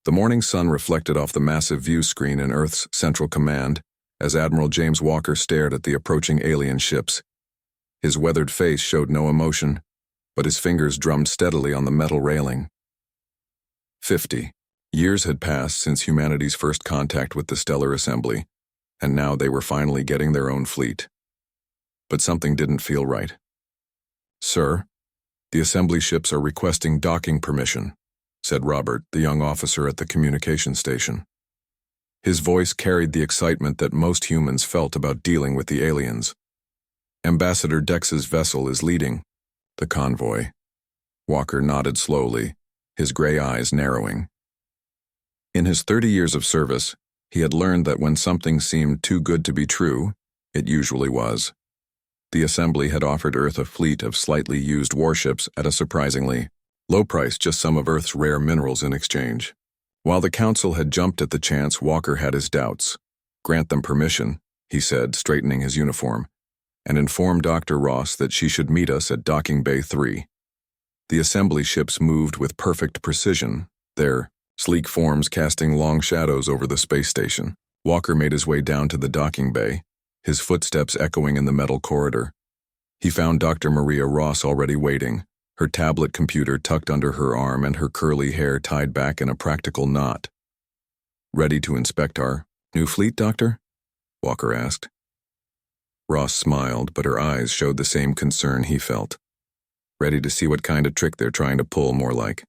The morning sun reflected off the massive view screen in Earth's Central Command as Admiral James Walker stared at the approaching alien ships. His weathered face showed no emotion, but his fingers drummed steadily on the metal railing. 50 years had passed since humanity's first contact with the Stellar Assembly, and now they were finally getting their own fleet. But something didn't feel right. "Sir, the assembly ships are requesting docking permission," said Robert, the young officer at the communication station. His voice carried the excitement that most humans felt about dealing with the aliens. "Ambassador Dex's vessel is leading the convoy." Walker nodded slowly, his gray eyes narrowing. In his 30 years of service, he had learned that when something seemed too good to be true, it usually was. The Assembly had offered Earth a fleet of slightly used warships at a surprisingly low price, just some of Earth's rare minerals in exchange. While the Council had jumped at the chance, Walker had his doubts. "Grant them permission," he said, straightening his uniform, "and inform Dr. Ross that she should meet us at Docking Bay 3. The assembly ships moved with perfect precision, their sleek forms casting long shadows over the space station. Walker made his way down to the docking bay, his footsteps echoing in the metal corridor. He found Dr. Maria Ross already waiting, her tablet computer tucked under her arm and her curly hair tied back in a practical knot. "Ready to inspect our new fleet, Doctor?" Walker asked. Ross smiled, but her eyes showed the same concern he felt. "Ready to see what kind of trick they're trying to pull, more like."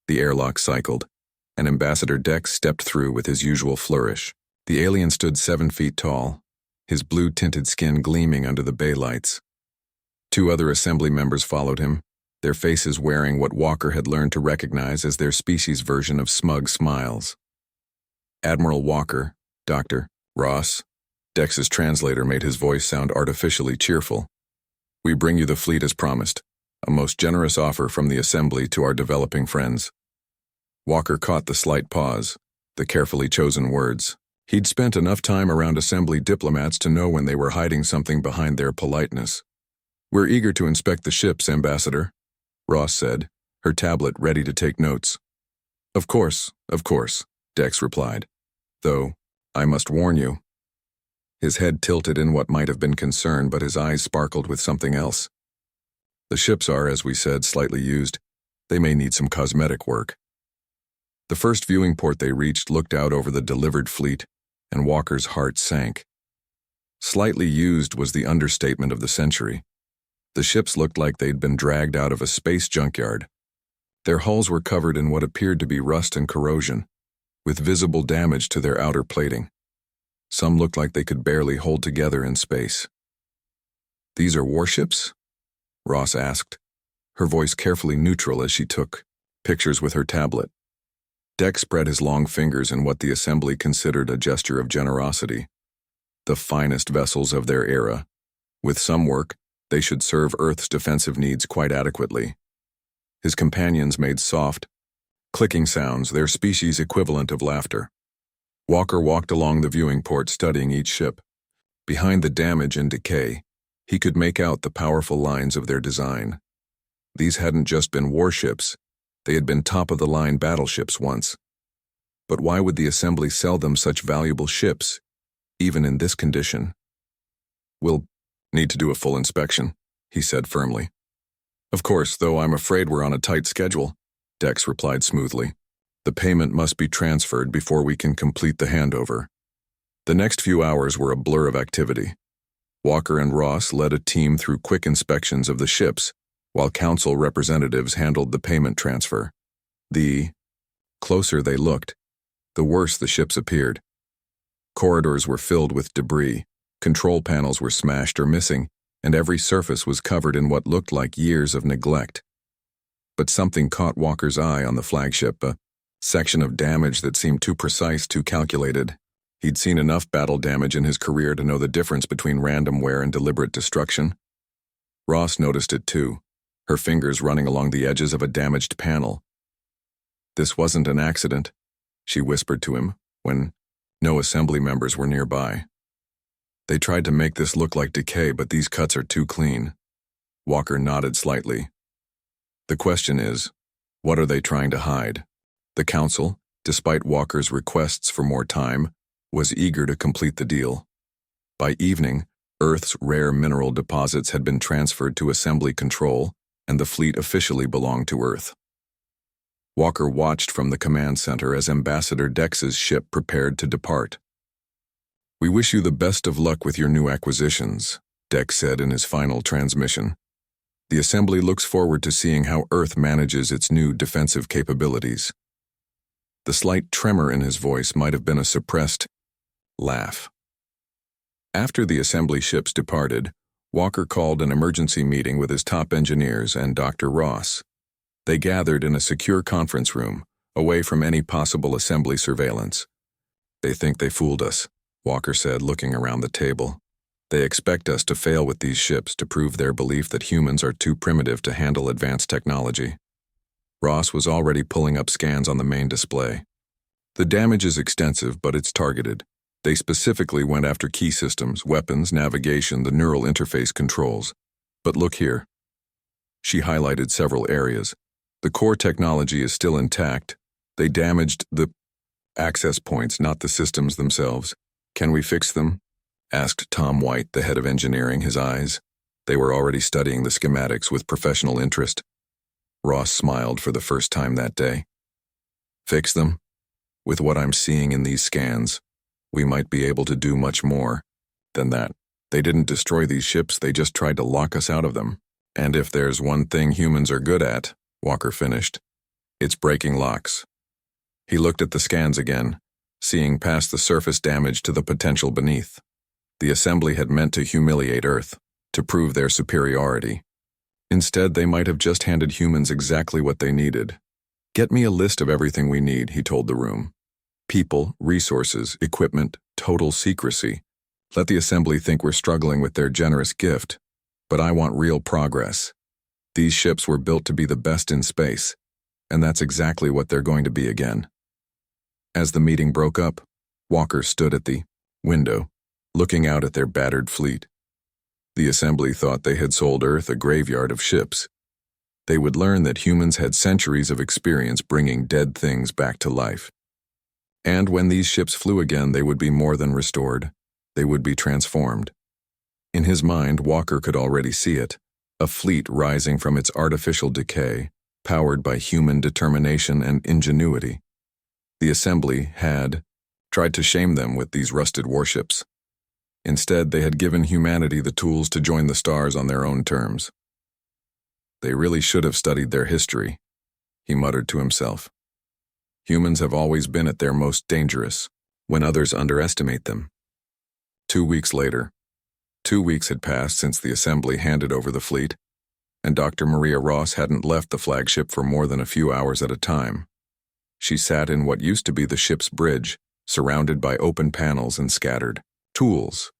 The airlock cycled, and Ambassador Dex stepped through with his usual flourish. The alien stood 7 feet tall, his blue-tinted skin gleaming under the bay lights. 2 other assembly members followed him, their faces wearing what Walker had learned to recognize as their species' version of smug smiles. "Admiral Walker, Dr. Ross," Dex's translator made his voice sound artificially cheerful. "We bring you the fleet as promised, a most generous offer from the Assembly to our developing friends." Walker caught the slight pause, the carefully chosen words. He'd spent enough time around Assembly diplomats to know when they were hiding something behind their politeness. "We're eager to inspect the ships, Ambassador," Ross said, her tablet ready to take notes. Of course," Dex replied. "Though, I must warn you." His head tilted in what might have been concern, but his eyes sparkled with something else. "The ships are, as we said, slightly used. They may need some cosmetic work." The first viewing port they reached looked out over the delivered fleet, and Walker's heart sank. Slightly used was the understatement of the century. The ships looked like they'd been dragged out of a space junkyard. Their hulls were covered in what appeared to be rust and corrosion, with visible damage to their outer plating. Some looked like they could barely hold together in space. "These are warships?" Ross asked, her voice carefully neutral as she took pictures with her tablet. Dex spread his long fingers in what the Assembly considered a gesture of generosity. "The finest vessels of their era. With some work, they should serve Earth's defensive needs quite adequately." His companions made soft, clicking sounds, their species equivalent of laughter. Walker walked along the viewing port, studying each ship. Behind the damage and decay, he could make out the powerful lines of their design. These hadn't just been warships, they had been top-of-the-line battleships once. But why would the Assembly sell them such valuable ships, even in this condition? "We'll need to do a full inspection," he said firmly. "Of course, though I'm afraid we're on a tight schedule," Dex replied smoothly. "The payment must be transferred before we can complete the handover." The next few hours were a blur of activity. Walker and Ross led a team through quick inspections of the ships, while Council representatives handled the payment transfer. The closer they looked, the worse the ships appeared. Corridors were filled with debris, control panels were smashed or missing, and every surface was covered in what looked like years of neglect. But something caught Walker's eye on the flagship, a section of damage that seemed too precise, too calculated. He'd seen enough battle damage in his career to know the difference between random wear and deliberate destruction. Ross noticed it too, her fingers running along the edges of a damaged panel. "This wasn't an accident," she whispered to him when no assembly members were nearby. "They tried to make this look like decay, but these cuts are too clean." Walker nodded slightly. "The question is, what are they trying to hide? The Council, despite Walker's requests for more time, was eager to complete the deal. By evening, Earth's rare mineral deposits had been transferred to assembly control, and the fleet officially belonged to Earth. Walker watched from the command center as Ambassador Dex's ship prepared to depart. "We wish you the best of luck with your new acquisitions," Dex said in his final transmission. "The assembly looks forward to seeing how Earth manages its new defensive capabilities." The slight tremor in his voice might have been a suppressed laugh. After the assembly ships departed, Walker called an emergency meeting with his top engineers and Dr. Ross. They gathered in a secure conference room, away from any possible assembly surveillance. "They think they fooled us," Walker said, looking around the table. "They expect us to fail with these ships to prove their belief that humans are too primitive to handle advanced technology." Ross was already pulling up scans on the main display. "The damage is extensive, but it's targeted. They specifically went after key systems, weapons, navigation, the neural interface controls. But look here." She highlighted several areas. "The core technology is still intact. They damaged the access points, not the systems themselves. Can we fix them?" asked Tom White, the head of engineering, his eyes. They were already studying the schematics with professional interest. Ross smiled for the first time that day. "Fix them? With what I'm seeing in these scans, we might be able to do much more than that. They didn't destroy these ships, they just tried to lock us out of them. And if there's one thing humans are good at," Walker finished, "it's breaking locks." He looked at the scans again, seeing past the surface damage to the potential beneath. The assembly had meant to humiliate Earth, to prove their superiority. Instead, they might have just handed humans exactly what they needed. "Get me a list of everything we need," he told the room. "People, resources, equipment, total secrecy. Let the assembly think we're struggling with their generous gift, but I want real progress. These ships were built to be the best in space, and that's exactly what they're going to be again." As the meeting broke up, Walker stood at the window, looking out at their battered fleet. The assembly thought they had sold Earth a graveyard of ships. They would learn that humans had centuries of experience bringing dead things back to life. And when these ships flew again, they would be more than restored. They would be transformed. In his mind, Walker could already see it, a fleet rising from its artificial decay, powered by human determination and ingenuity. The assembly had tried to shame them with these rusted warships. Instead, they had given humanity the tools to join the stars on their own terms. "They really should have studied their history," he muttered to himself. "Humans have always been at their most dangerous, when others underestimate them." 2 weeks later. 2 weeks had passed since the assembly handed over the fleet, and Dr. Maria Ross hadn't left the flagship for more than a few hours at a time. She sat in what used to be the ship's bridge, surrounded by open panels and scattered tools.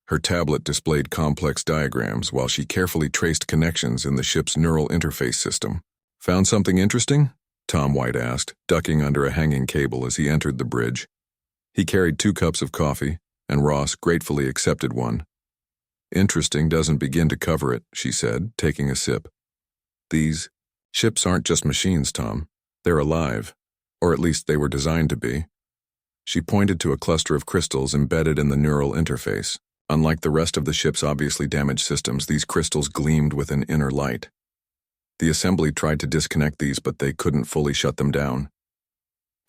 Her tablet displayed complex diagrams while she carefully traced connections in the ship's neural interface system. "Found something interesting?" Tom White asked, ducking under a hanging cable as he entered the bridge. He carried 2 cups of coffee, and Ross gratefully accepted one. "Interesting doesn't begin to cover it," she said, taking a sip. "These ships aren't just machines, Tom. They're alive, or at least they were designed to be." She pointed to a cluster of crystals embedded in the neural interface. Unlike the rest of the ship's obviously damaged systems, these crystals gleamed with an inner light. The assembly tried to disconnect these, but they couldn't fully shut them down.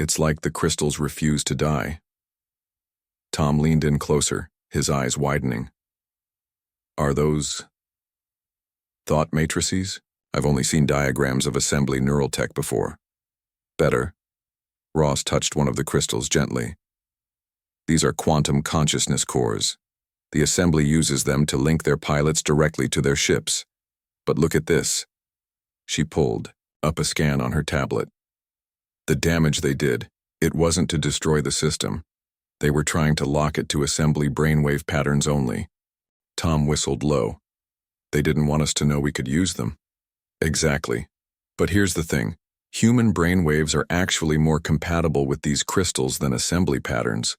"It's like the crystals refuse to die." Tom leaned in closer, his eyes widening. "Are those thought matrices? I've only seen diagrams of assembly neural tech before." "Better." Ross touched one of the crystals gently. "These are quantum consciousness cores. The assembly uses them to link their pilots directly to their ships. But look at this." She pulled up a scan on her tablet. The damage they did, it wasn't to destroy the system. They were trying to lock it to assembly brainwave patterns only. Tom whistled low. "They didn't want us to know we could use them." "Exactly. But here's the thing. Human brainwaves are actually more compatible with these crystals than assembly patterns.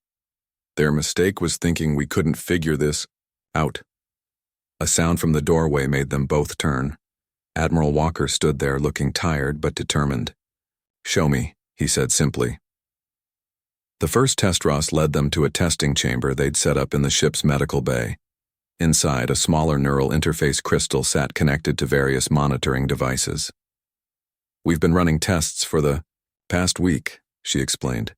Their mistake was thinking we couldn't figure this out." A sound from the doorway made them both turn. Admiral Walker stood there looking tired but determined. "Show me," he said simply. The first test Ross led them to a testing chamber they'd set up in the ship's medical bay. Inside, a smaller neural interface crystal sat connected to various monitoring devices. "We've been running tests for the past week," she explained.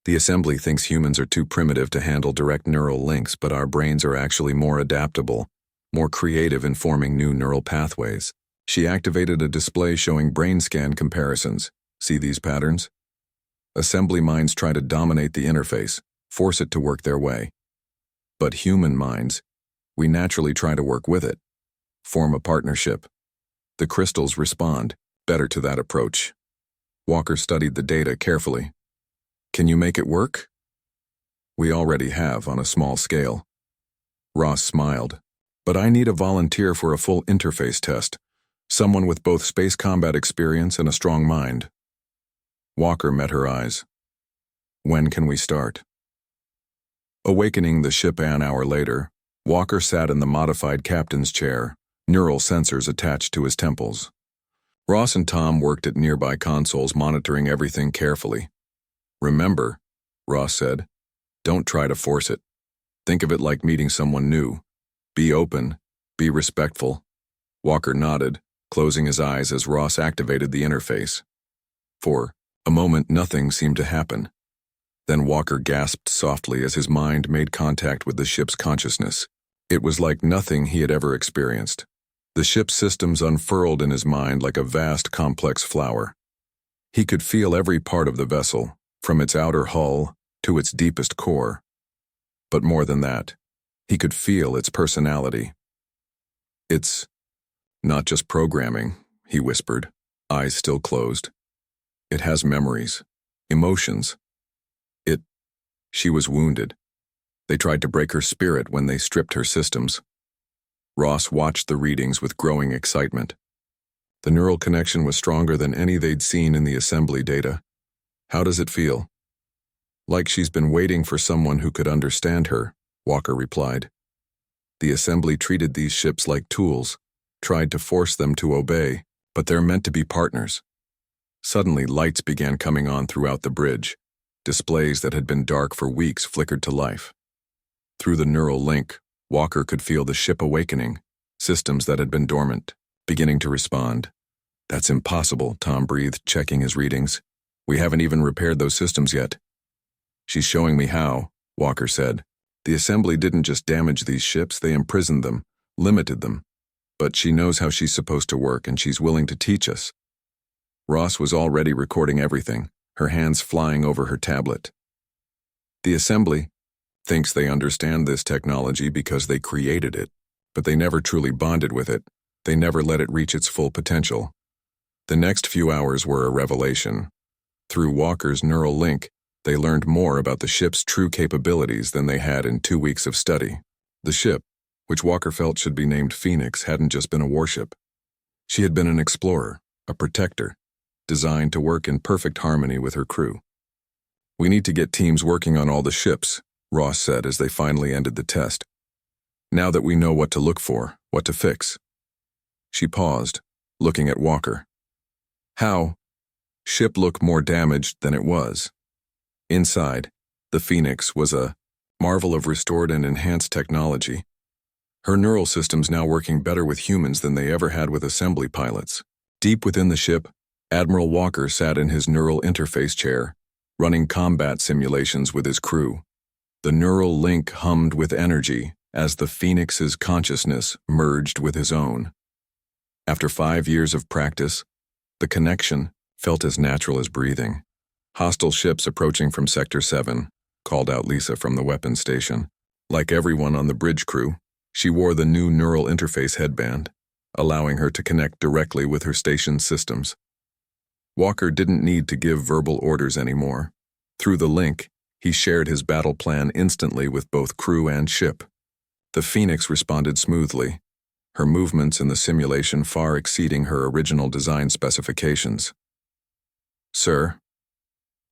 "The assembly thinks humans are too primitive to handle direct neural links, but our brains are actually more adaptable, more creative in forming new neural pathways." She activated a display showing brain scan comparisons. "See these patterns? Assembly minds try to dominate the interface, force it to work their way. But human minds, we naturally try to work with it, form a partnership. The crystals respond better to that approach." Walker studied the data carefully. "Can you make it work?" "We already have on a small scale." Ross smiled. "But I need a volunteer for a full interface test, someone with both space combat experience and a strong mind." Walker met her eyes. "When can we start?" Awakening the ship an hour later, Walker sat in the modified captain's chair, neural sensors attached to his temples. Ross and Tom worked at nearby consoles, monitoring everything carefully. "Remember," Ross said, "don't try to force it. Think of it like meeting someone new. Be open, be respectful." Walker nodded, closing his eyes as Ross activated the interface. For a moment, nothing seemed to happen. Then Walker gasped softly as his mind made contact with the ship's consciousness. It was like nothing he had ever experienced. The ship's systems unfurled in his mind like a vast, complex flower. He could feel every part of the vessel, from its outer hull to its deepest core. But more than that, he could feel its personality. "It's not just programming," he whispered, eyes still closed. "It has memories, emotions. She was wounded. They tried to break her spirit when they stripped her systems." Ross watched the readings with growing excitement. The neural connection was stronger than any they'd seen in the assembly data. "How does it feel?" "Like she's been waiting for someone who could understand her," Walker replied. "The assembly treated these ships like tools, tried to force them to obey, but they're meant to be partners." Suddenly, lights began coming on throughout the bridge. Displays that had been dark for weeks flickered to life. Through the neural link, Walker could feel the ship awakening, systems that had been dormant, beginning to respond. "That's impossible," Tom breathed, checking his readings. "We haven't even repaired those systems yet." "She's showing me how," Walker said. "The assembly didn't just damage these ships, they imprisoned them, limited them. But she knows how she's supposed to work, and she's willing to teach us." Ross was already recording everything, her hands flying over her tablet. "The assembly thinks they understand this technology because they created it, but they never truly bonded with it. They never let it reach its full potential." The next few hours were a revelation. Through Walker's neural link, they learned more about the ship's true capabilities than they had in 2 weeks of study. The ship, which Walker felt should be named Phoenix, hadn't just been a warship. She had been an explorer, a protector, designed to work in perfect harmony with her crew. "We need to get teams working on all the ships," Ross said as they finally ended the test. "Now that we know what to look for, what to fix." She paused, looking at Walker. "How?" Ship looked more damaged than it was. Inside, the Phoenix was a marvel of restored and enhanced technology. Her neural systems now working better with humans than they ever had with assembly pilots. Deep within the ship, Admiral Walker sat in his neural interface chair, running combat simulations with his crew. The neural link hummed with energy as the Phoenix's consciousness merged with his own. After 5 years of practice, the connection felt as natural as breathing. Hostile ships approaching from Sector 7, called out Lisa from the weapons station. Like everyone on the bridge crew, she wore the new neural interface headband, allowing her to connect directly with her station's systems. Walker didn't need to give verbal orders anymore. Through the link, he shared his battle plan instantly with both crew and ship. The Phoenix responded smoothly, her movements in the simulation far exceeding her original design specifications. "Sir,"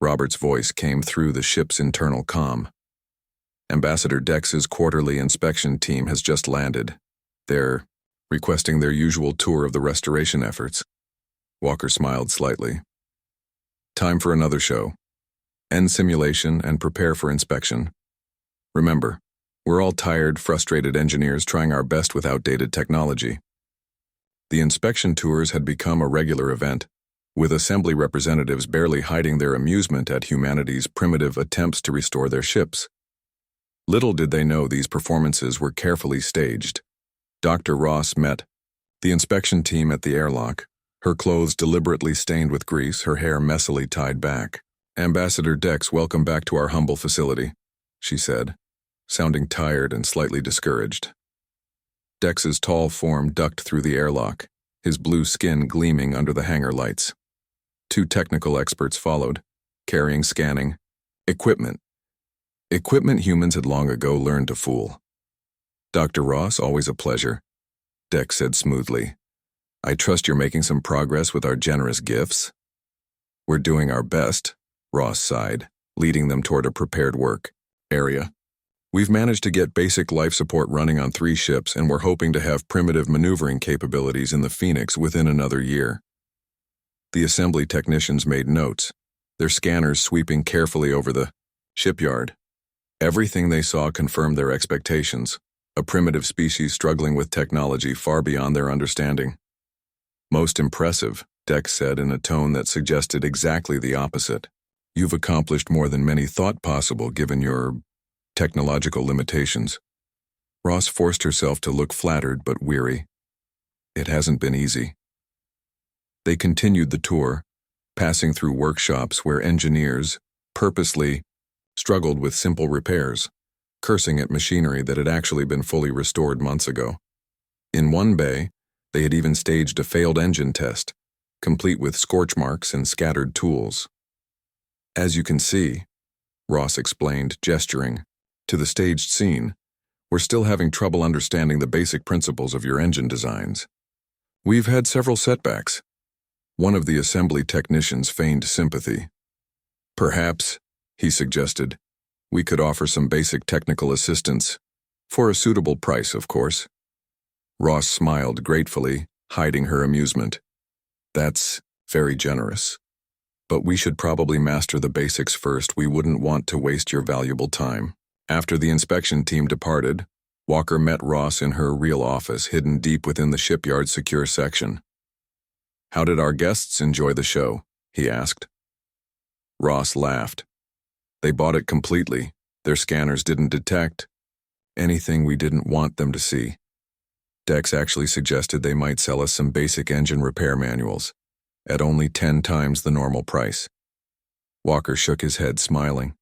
Robert's voice came through the ship's internal comm. "Ambassador Dex's quarterly inspection team has just landed. They're requesting their usual tour of the restoration efforts." Walker smiled slightly. "Time for another show. End simulation and prepare for inspection. Remember, we're all tired, frustrated engineers trying our best with outdated technology. The inspection tours had become a regular event, with assembly representatives barely hiding their amusement at humanity's primitive attempts to restore their ships. Little did they know these performances were carefully staged. Dr. Ross met the inspection team at the airlock, her clothes deliberately stained with grease, her hair messily tied back. "Ambassador Dex, welcome back to our humble facility," she said, sounding tired and slightly discouraged. Dex's tall form ducked through the airlock, his blue skin gleaming under the hangar lights. 2 technical experts followed, carrying scanning equipment. Equipment humans had long ago learned to fool. "Dr. Ross, always a pleasure," Dex said smoothly. "I trust you're making some progress with our generous gifts." "We're doing our best," Ross sighed, leading them toward a prepared work area. "We've managed to get basic life support running on 3 ships, and we're hoping to have primitive maneuvering capabilities in the Phoenix within another year." The assembly technicians made notes, their scanners sweeping carefully over the shipyard. Everything they saw confirmed their expectations, a primitive species struggling with technology far beyond their understanding. "Most impressive," Dex said in a tone that suggested exactly the opposite. "You've accomplished more than many thought possible given your technological limitations." Ross forced herself to look flattered but weary. It hasn't been easy. They continued the tour, passing through workshops where engineers purposely struggled with simple repairs, cursing at machinery that had actually been fully restored months ago. In one bay, they had even staged a failed engine test, complete with scorch marks and scattered tools. "As you can see," Ross explained, gesturing to the staged scene, "we're still having trouble understanding the basic principles of your engine designs. We've had several setbacks." One of the assembly technicians feigned sympathy. "Perhaps," he suggested, "we could offer some basic technical assistance, for a suitable price, of course." Ross smiled gratefully, hiding her amusement. "That's very generous. But we should probably master the basics first. We wouldn't want to waste your valuable time." After the inspection team departed, Walker met Ross in her real office, hidden deep within the shipyard's secure section. "How did our guests enjoy the show?" he asked. Ross laughed. "They bought it completely. Their scanners didn't detect anything we didn't want them to see. Dex actually suggested they might sell us some basic engine repair manuals, at only 10 times the normal price." Walker shook his head, smiling.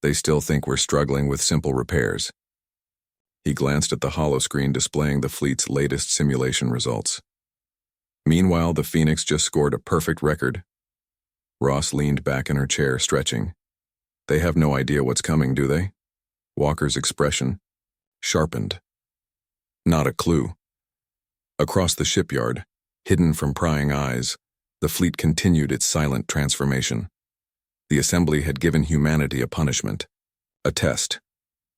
"They still think we're struggling with simple repairs." He glanced at the holoscreen displaying the fleet's latest simulation results. "Meanwhile, the Phoenix just scored a perfect record." Ross leaned back in her chair, stretching. "They have no idea what's coming, do they?" Walker's expression sharpened. "Not a clue." Across the shipyard, hidden from prying eyes, the fleet continued its silent transformation. The assembly had given humanity a punishment, a test,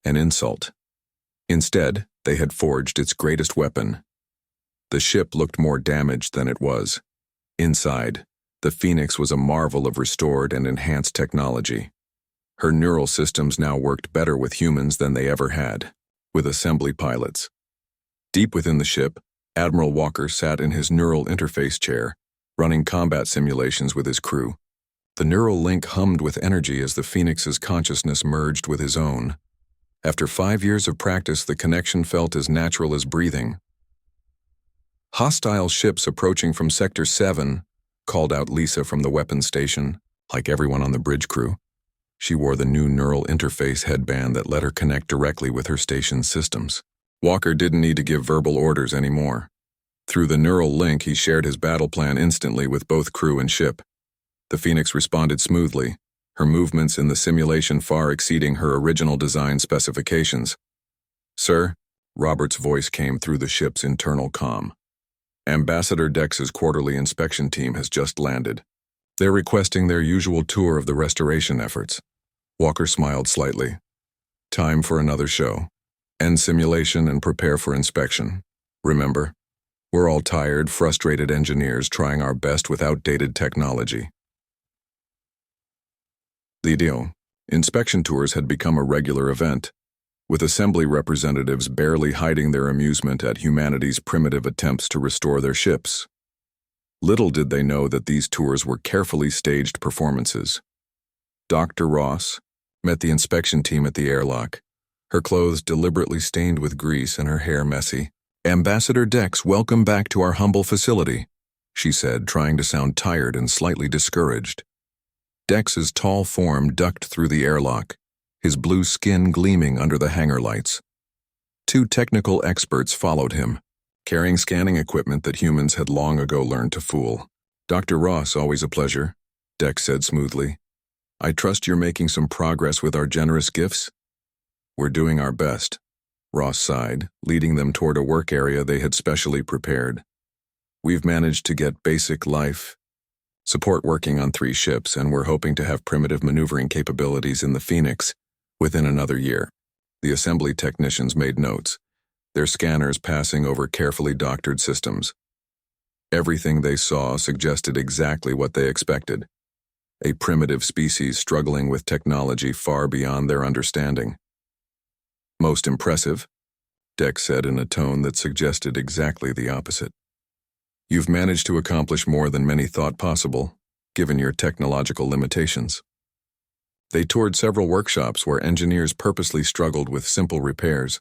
an insult. Instead, they had forged its greatest weapon. The ship looked more damaged than it was. Inside, the Phoenix was a marvel of restored and enhanced technology. Her neural systems now worked better with humans than they ever had, with assembly pilots. Deep within the ship, Admiral Walker sat in his neural interface chair, running combat simulations with his crew. The neural link hummed with energy as the Phoenix's consciousness merged with his own. After 5 years of practice, the connection felt as natural as breathing. "Hostile ships approaching from Sector 7, called out Lisa from the weapons station, like everyone on the bridge crew. She wore the new neural interface headband that let her connect directly with her station's systems. Walker didn't need to give verbal orders anymore. Through the neural link, he shared his battle plan instantly with both crew and ship. The Phoenix responded smoothly, her movements in the simulation far exceeding her original design specifications. "Sir," Robert's voice came through the ship's internal comm. "Ambassador Dex's quarterly inspection team has just landed. They're requesting their usual tour of the restoration efforts." Walker smiled slightly. "Time for another show. End simulation and prepare for inspection. Remember, we're all tired, frustrated engineers trying our best with outdated technology." The deal. Inspection tours had become a regular event, with assembly representatives barely hiding their amusement at humanity's primitive attempts to restore their ships. Little did they know that these tours were carefully staged performances. Dr. Ross met the inspection team at the airlock, her clothes deliberately stained with grease and her hair messy. "Ambassador Dex, welcome back to our humble facility," she said, trying to sound tired and slightly discouraged. Dex's tall form ducked through the airlock, his blue skin gleaming under the hangar lights. Two technical experts followed him, carrying scanning equipment that humans had long ago learned to fool. "Dr. Ross, always a pleasure," Dex said smoothly. "I trust you're making some progress with our generous gifts?" "We're doing our best," Ross sighed, leading them toward a work area they had specially prepared. "We've managed to get basic life support working on 3 ships, and we're hoping to have primitive maneuvering capabilities in the Phoenix within another year." The assembly technicians made notes, their scanners passing over carefully doctored systems. Everything they saw suggested exactly what they expected: a primitive species struggling with technology far beyond their understanding. "Most impressive," Dex said in a tone that suggested exactly the opposite. "You've managed to accomplish more than many thought possible, given your technological limitations." They toured several workshops where engineers purposely struggled with simple repairs,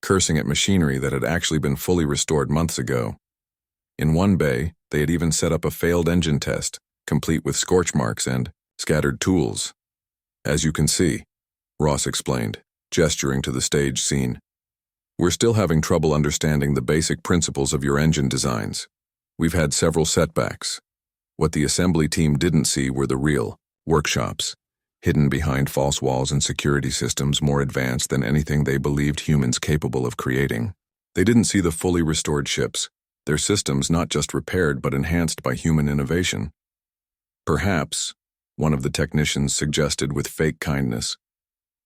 cursing at machinery that had actually been fully restored months ago. In one bay, they had even set up a failed engine test, complete with scorch marks and scattered tools. "As you can see," Ross explained, gesturing to the stage scene, "we're still having trouble understanding the basic principles of your engine designs. We've had several setbacks. What the assembly team didn't see were the real workshops, hidden behind false walls and security systems more advanced than anything they believed humans capable of creating. They didn't see the fully restored ships, their systems not just repaired but enhanced by human innovation. Perhaps," one of the technicians suggested with fake kindness,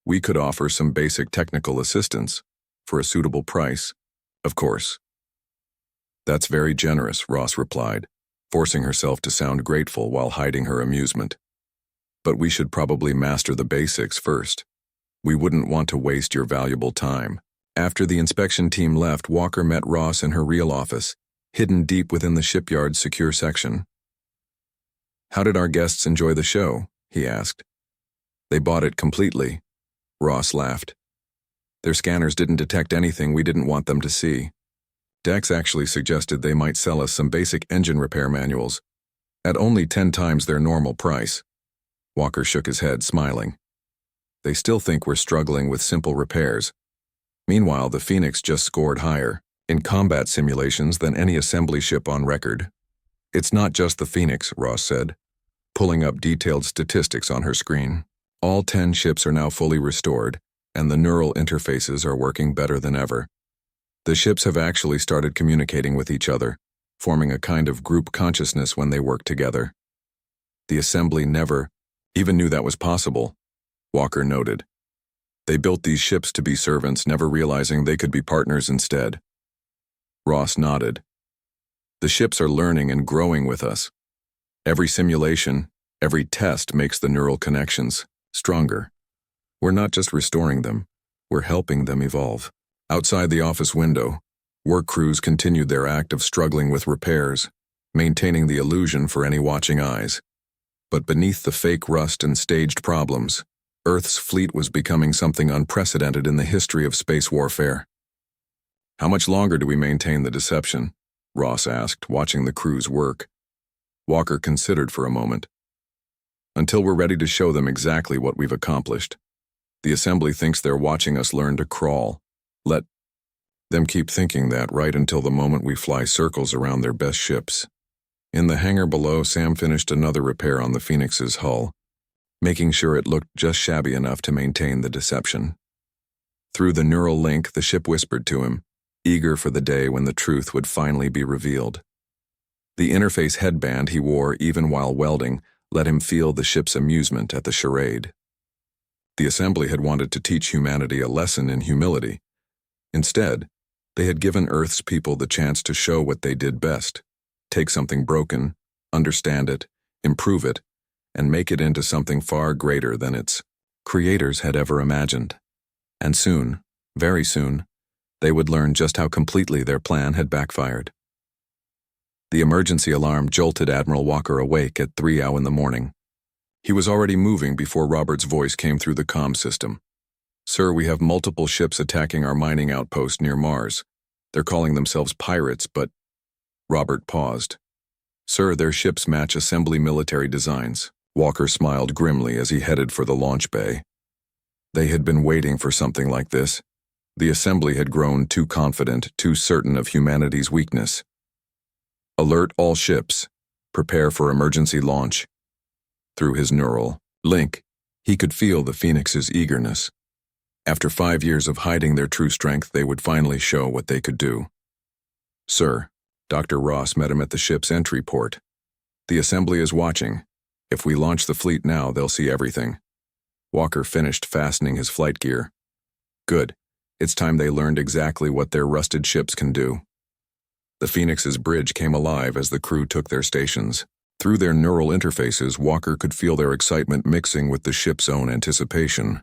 "we could offer some basic technical assistance for a suitable price, of course." "That's very generous," Ross replied, forcing herself to sound grateful while hiding her amusement. "But we should probably master the basics first. We wouldn't want to waste your valuable time." After the inspection team left, Walker met Ross in her real office, hidden deep within the shipyard's secure section. "How did our guests enjoy the show?" he asked. "They bought it completely," Ross laughed. "Their scanners didn't detect anything we didn't want them to see. Dex actually suggested they might sell us some basic engine repair manuals, at only 10 times their normal price." Walker shook his head, smiling. "They still think we're struggling with simple repairs. Meanwhile, the Phoenix just scored higher in combat simulations than any assembly ship on record." "It's not just the Phoenix," Ross said, pulling up detailed statistics on her screen. "All 10 ships are now fully restored, and the neural interfaces are working better than ever. The ships have actually started communicating with each other, forming a kind of group consciousness when they work together. The assembly never even knew that was possible," Walker noted. "They built these ships to be servants, never realizing they could be partners instead." Ross nodded. "The ships are learning and growing with us. Every simulation, every test makes the neural connections stronger. We're not just restoring them, we're helping them evolve." Outside the office window, work crews continued their act of struggling with repairs, maintaining the illusion for any watching eyes. But beneath the fake rust and staged problems, Earth's fleet was becoming something unprecedented in the history of space warfare. "How much longer do we maintain the deception?" Ross asked, watching the crews work. Walker considered for a moment. "Until we're ready to show them exactly what we've accomplished. The assembly thinks they're watching us learn to crawl. Let them keep thinking that right until the moment we fly circles around their best ships." In the hangar below, Sam finished another repair on the Phoenix's hull, making sure it looked just shabby enough to maintain the deception. Through the neural link, the ship whispered to him, eager for the day when the truth would finally be revealed. The interface headband he wore even while welding let him feel the ship's amusement at the charade. The assembly had wanted to teach humanity a lesson in humility. Instead, they had given Earth's people the chance to show what they did best: take something broken, understand it, improve it, and make it into something far greater than its creators had ever imagined. And soon, very soon, they would learn just how completely their plan had backfired. The emergency alarm jolted Admiral Walker awake at 3 a.m. in the morning. He was already moving before Robert's voice came through the comm system. "Sir, we have multiple ships attacking our mining outpost near Mars. They're calling themselves pirates, but—" Robert paused. "Sir, their ships match assembly military designs." Walker smiled grimly as he headed for the launch bay. They had been waiting for something like this. The assembly had grown too confident, too certain of humanity's weakness. "Alert all ships. Prepare for emergency launch." Through his neural link, he could feel the Phoenix's eagerness. After 5 years of hiding their true strength, they would finally show what they could do. "Sir," Dr. Ross met him at the ship's entry port. "The assembly is watching. If we launch the fleet now, they'll see everything." Walker finished fastening his flight gear. "Good. It's time they learned exactly what their rusted ships can do." The Phoenix's bridge came alive as the crew took their stations. Through their neural interfaces, Walker could feel their excitement mixing with the ship's own anticipation.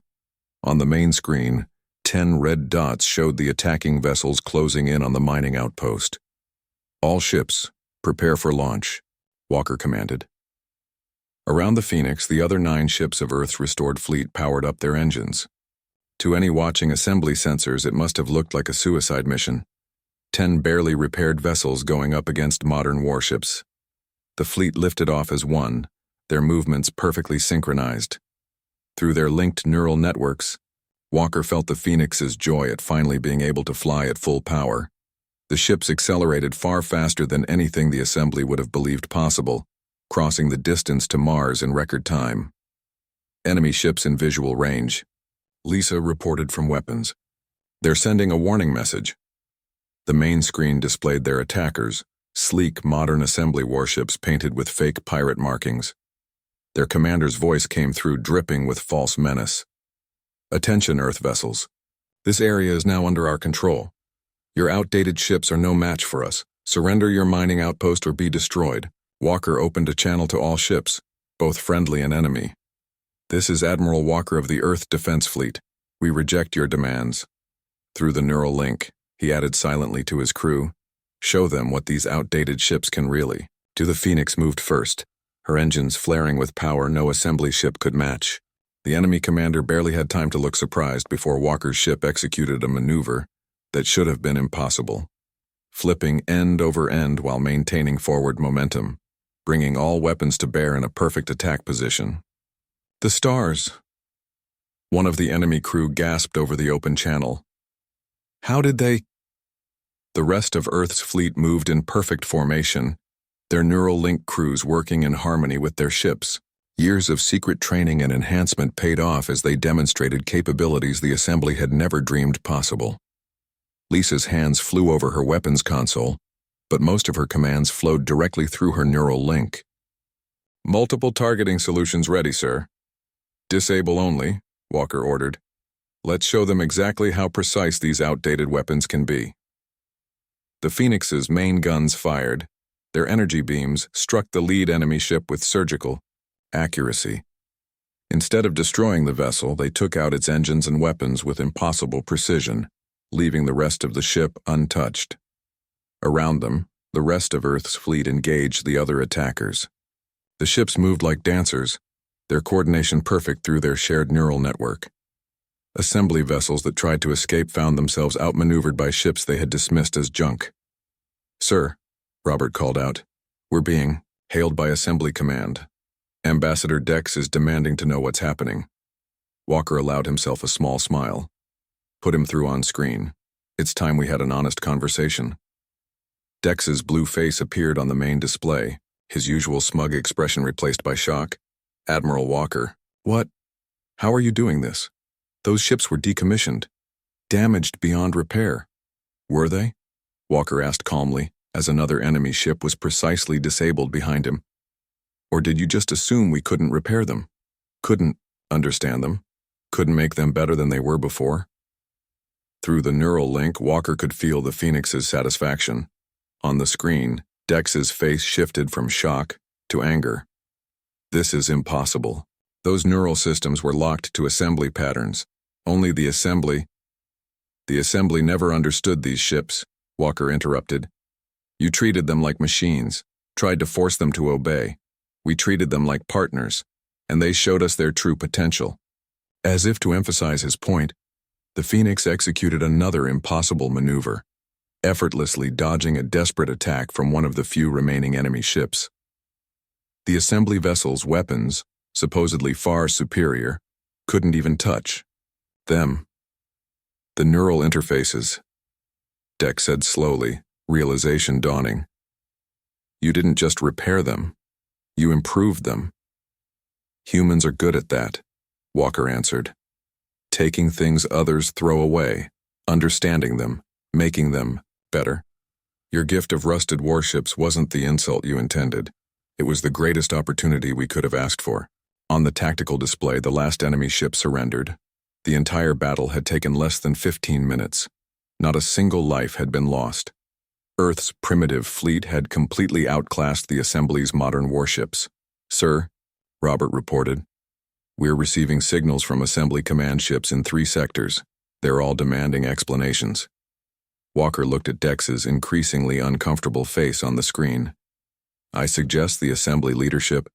On the main screen, 10 red dots showed the attacking vessels closing in on the mining outpost. "All ships, prepare for launch," Walker commanded. Around the Phoenix, the other 9 ships of Earth's restored fleet powered up their engines. To any watching assembly sensors, it must have looked like a suicide mission. 10 barely repaired vessels going up against modern warships. The fleet lifted off as one, their movements perfectly synchronized. Through their linked neural networks, Walker felt the Phoenix's joy at finally being able to fly at full power. The ships accelerated far faster than anything the assembly would have believed possible, crossing the distance to Mars in record time. Enemy ships in visual range. Lisa reported from weapons. "They're sending a warning message." The main screen displayed their attackers, sleek modern assembly warships painted with fake pirate markings. Their commander's voice came through dripping with false menace. "Attention, Earth vessels. This area is now under our control. Your outdated ships are no match for us. Surrender your mining outpost or be destroyed." Walker opened a channel to all ships, both friendly and enemy. "This is Admiral Walker of the Earth Defense Fleet. We reject your demands." Through the neural link, he added silently to his crew, "Show them what these outdated ships can really." To the Phoenix moved first, her engines flaring with power no assembly ship could match. The enemy commander barely had time to look surprised before Walker's ship executed a maneuver that should have been impossible, flipping end over end while maintaining forward momentum, bringing all weapons to bear in a perfect attack position. "The stars!" One of the enemy crew gasped over the open channel. "How did they—" The rest of Earth's fleet moved in perfect formation, their neural link crews working in harmony with their ships. Years of secret training and enhancement paid off as they demonstrated capabilities the assembly had never dreamed possible. Lisa's hands flew over her weapons console, but most of her commands flowed directly through her neural link. "Multiple targeting solutions ready, sir." "Disable only," Walker ordered. "Let's show them exactly how precise these outdated weapons can be." The Phoenix's main guns fired. Their energy beams struck the lead enemy ship with surgical accuracy. Instead of destroying the vessel, they took out its engines and weapons with impossible precision, leaving the rest of the ship untouched. Around them, the rest of Earth's fleet engaged the other attackers. The ships moved like dancers, their coordination perfect through their shared neural network. Assembly vessels that tried to escape found themselves outmaneuvered by ships they had dismissed as junk. "Sir," Robert called out, "we're being hailed by Assembly Command. Ambassador Dex is demanding to know what's happening." Walker allowed himself a small smile. Put him through on screen. "It's time we had an honest conversation." Dex's blue face appeared on the main display, his usual smug expression replaced by shock. "Admiral Walker, what? How are you doing this? Those ships were decommissioned, damaged beyond repair." "Were they?" Walker asked calmly, as another enemy ship was precisely disabled behind him. "Or did you just assume we couldn't repair them? Couldn't understand them? Couldn't make them better than they were before?" Through the neural link, Walker could feel the Phoenix's satisfaction. On the screen, Dex's face shifted from shock to anger. This is impossible. Those neural systems were locked to assembly patterns. Only the assembly never understood these ships, Walker interrupted. You treated them like machines, tried to force them to obey. We treated them like partners, and they showed us their true potential. As if to emphasize his point, the Phoenix executed another impossible maneuver, effortlessly dodging a desperate attack from one of the few remaining enemy ships. The assembly vessel's weapons, supposedly far superior, couldn't even touch them. The neural interfaces, Deck said slowly, realization dawning. You didn't just repair them, you improved them. Humans are good at that, Walker answered. Taking things others throw away, understanding them, making them better. Your gift of rusted warships wasn't the insult you intended. It was the greatest opportunity we could have asked for. On the tactical display, the last enemy ship surrendered. The entire battle had taken less than 15 minutes. Not a single life had been lost. Earth's primitive fleet had completely outclassed the Assembly's modern warships. Sir, Robert reported, we're receiving signals from Assembly command ships in 3 sectors. They're all demanding explanations. Walker looked at Dex's increasingly uncomfortable face on the screen. I suggest the Assembly leadership